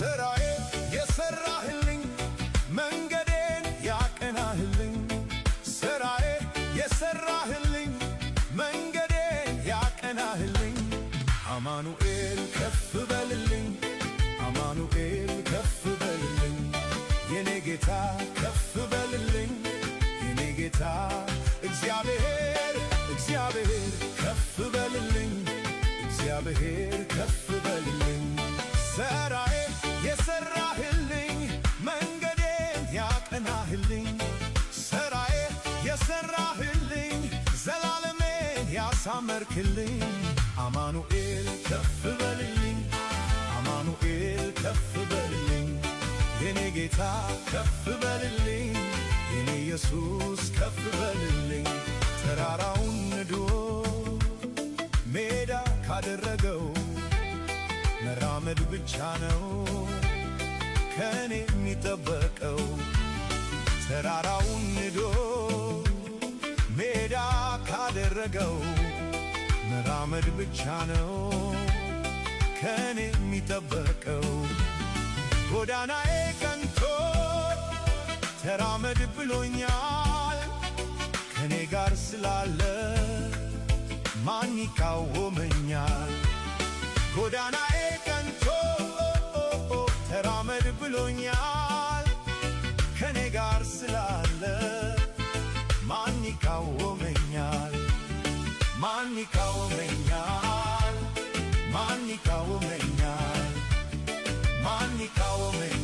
ስራዬ የሰራህልኝ መንገዴን ያቀናህልኝ ስራዬ የሰራህልኝ መንገዴን ያቀናህልኝ አማኑኤል ከፍ በልልኝ አማኑኤል ከፍ በልልኝ የኔ ጌታ ከፍ በልልኝ የኔ ጌታ እግዚአብሔር እግዚአብሔር ከፍ በልልኝ እግዚአብሔር ከፍ በልልኝ ስራዬ የሰራህልኝ መንገዴን ያቀናህልኝ ስራዬ የሰራህልኝ ዘላለሜን ያሳመርክልኝ አማኑኤል ከፍ በልልኝ አማኑኤል ከፍ በልልኝ የኔ ጌታ ከፍ በልልኝ የኔ ኢየሱስ ከፍ በልልኝ ተራራውን ንዶ ሜዳ ካደረገው መራመድ ብቻ ነው ከኔ የሚጠበቀው ተራራውን ንዶ ሜዳ ካደረገው መራመድ ብቻ ነው ከኔ የሚጠበቀው ጎዳናዬ ቀንቶ ተራመድ ብሎኛል ከኔ ጋር ስላለ ማን ይቃወመኛል ጎዳናዬ ቀንቶ ተራመድ ብሎኛል ከኔ ጋር ስላለ ማን ይቃወመኛል ማን ይቃወመኛል ማን ይቃወመኛል ማን ይቃወመኛል